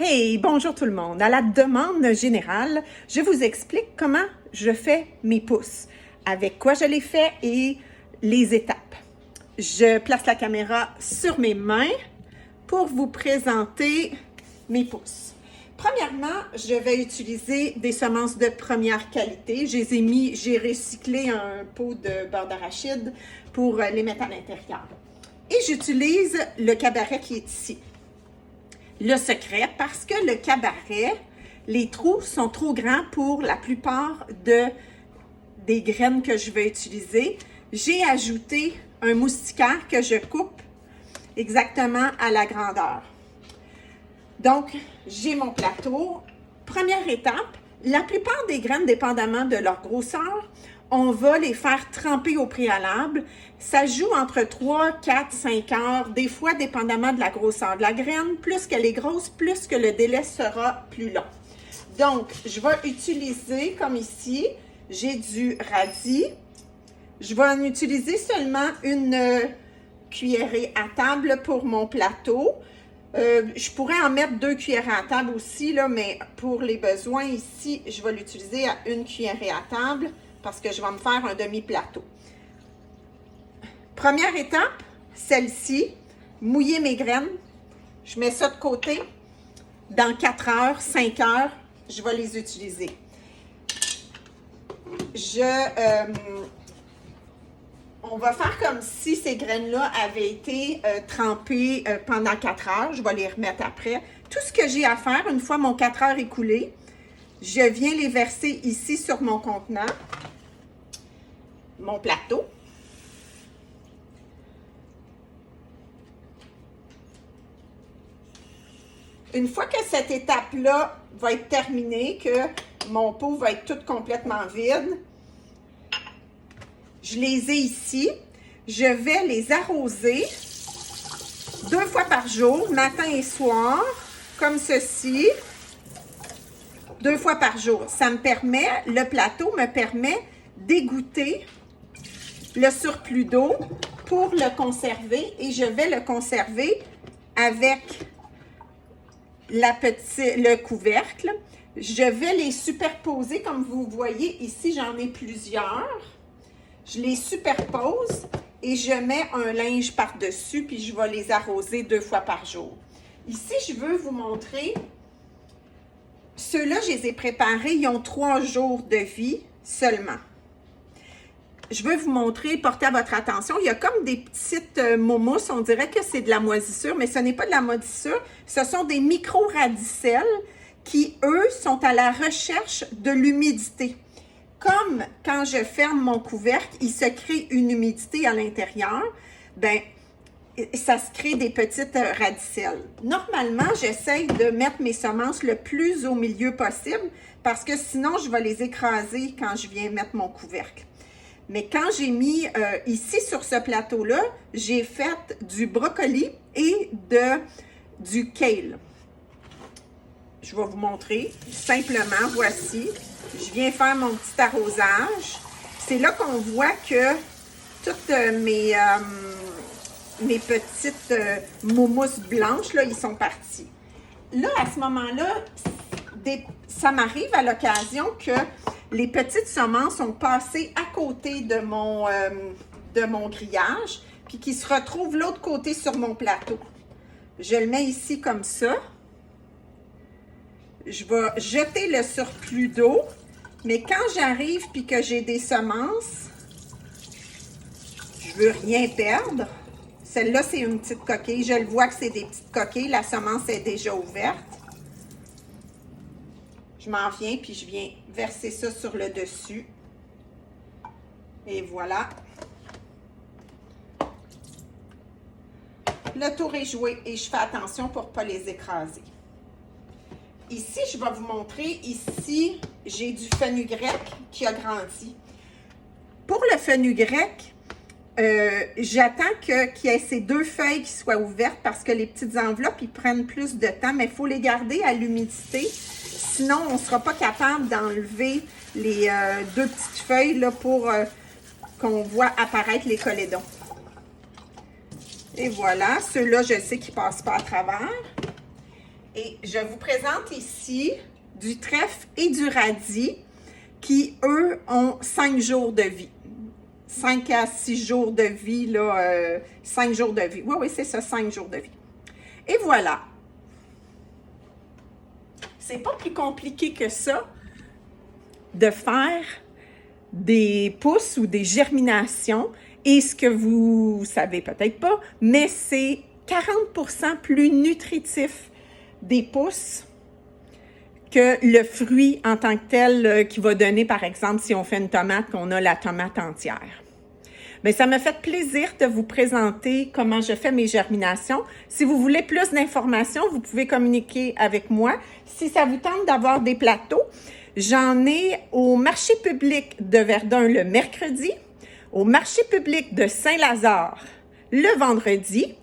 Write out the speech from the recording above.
Hey, bonjour tout le monde. À la demande générale, je vous explique comment je fais mes pousses, avec quoi je les fais et les étapes. Je place la caméra sur mes mains pour vous présenter mes pousses. Premièrement, je vais utiliser des semences de première qualité. J'ai recyclé un pot de beurre d'arachide pour les mettre à l'intérieur. Et j'utilise le cabaret qui est ici. Le secret, parce que le cabaret, les trous sont trop grands pour la plupart des graines que je vais utiliser. J'ai ajouté un moustiquaire que je coupe exactement à la grandeur. Donc, j'ai mon plateau. Première étape, la plupart des graines, dépendamment de leur grosseur, on va les faire tremper au préalable. Ça joue entre 3, 4, 5 heures, des fois dépendamment de la grosseur de la graine. Plus qu'elle est grosse, plus que le délai sera plus long. Donc, je vais utiliser, comme ici, j'ai du radis. Je vais en utiliser seulement une cuillerée à table pour mon plateau. Je pourrais en mettre 2 cuillerées à table aussi, là, mais pour les besoins ici, je vais l'utiliser à une cuillerée à table parce que je vais me faire un demi-plateau. Première étape, celle-ci, mouiller mes graines. Je mets ça de côté. Dans 4 heures, 5 heures, je vais les utiliser. On va faire comme si ces graines-là avaient été trempées pendant 4 heures. Je vais les remettre après. Tout ce que j'ai à faire, une fois mon 4 heures écoulé, je viens les verser ici sur mon contenant, mon plateau. Une fois que cette étape-là va être terminée, que mon pot va être tout complètement vide, je les ai ici. Je vais les arroser 2 fois par jour, matin et soir, comme ceci. 2 fois par jour. Ça me permet, le plateau me permet d'égoutter le surplus d'eau pour le conserver et je vais le conserver avec le couvercle. Je vais les superposer comme vous voyez ici, j'en ai plusieurs. Je les superpose et je mets un linge par-dessus puis je vais les arroser 2 fois par jour. Ici, je veux vous montrer, ceux-là, je les ai préparés, ils ont 3 jours de vie seulement. Je veux vous montrer, porter à votre attention, il y a comme des petites momousses, on dirait que c'est de la moisissure, mais ce n'est pas de la moisissure, ce sont des micro-radicelles qui, eux, sont à la recherche de l'humidité. Comme quand je ferme mon couvercle, il se crée une humidité à l'intérieur, ben ça se crée des petites radicelles. Normalement, j'essaye de mettre mes semences le plus au milieu possible parce que sinon, je vais les écraser quand je viens mettre mon couvercle. Mais quand j'ai mis ici sur ce plateau-là, j'ai fait du brocoli et du kale. Je vais vous montrer simplement, voici. Je viens faire mon petit arrosage. C'est là qu'on voit que toutes mes petites mousses blanches, là, ils sont partis. Là, à ce moment-là, ça m'arrive à l'occasion que les petites semences sont passées à côté de mon grillage, puis qui se retrouvent de l'autre côté sur mon plateau. Je le mets ici comme ça. Je vais jeter le surplus d'eau, mais quand j'arrive puis que j'ai des semences, je veux rien perdre. Celle-là, c'est une petite coquille. Je le vois que c'est des petites coquilles. La semence est déjà ouverte. Je m'en viens puis je viens verser ça sur le dessus. Et voilà. Le tour est joué et je fais attention pour ne pas les écraser. Ici, je vais vous montrer, ici, j'ai du fenugrec qui a grandi. Pour le fenugrec, j'attends qu'il y ait ces 2 feuilles qui soient ouvertes parce que les petites enveloppes, ils prennent plus de temps, mais il faut les garder à l'humidité. Sinon, on ne sera pas capable d'enlever les 2 petites feuilles là, pour qu'on voit apparaître les colédons. Et voilà, ceux-là, je sais qu'ils ne passent pas à travers. Et je vous présente ici du trèfle et du radis qui, eux, ont 5 jours de vie. 5 à 6 jours de vie, là, 5 jours de vie. Oui, oui, c'est ça, 5 jours de vie. Et voilà. C'est pas plus compliqué que ça de faire des pousses ou des germinations. Et ce que vous savez peut-être pas, mais c'est 40% plus nutritif des pousses que le fruit en tant que tel qui va donner, par exemple, si on fait une tomate, qu'on a la tomate entière. Bien, ça me fait plaisir de vous présenter comment je fais mes germinations. Si vous voulez plus d'informations, vous pouvez communiquer avec moi. Si ça vous tente d'avoir des plateaux, j'en ai au marché public de Verdun le mercredi, au marché public de Saint-Lazare le vendredi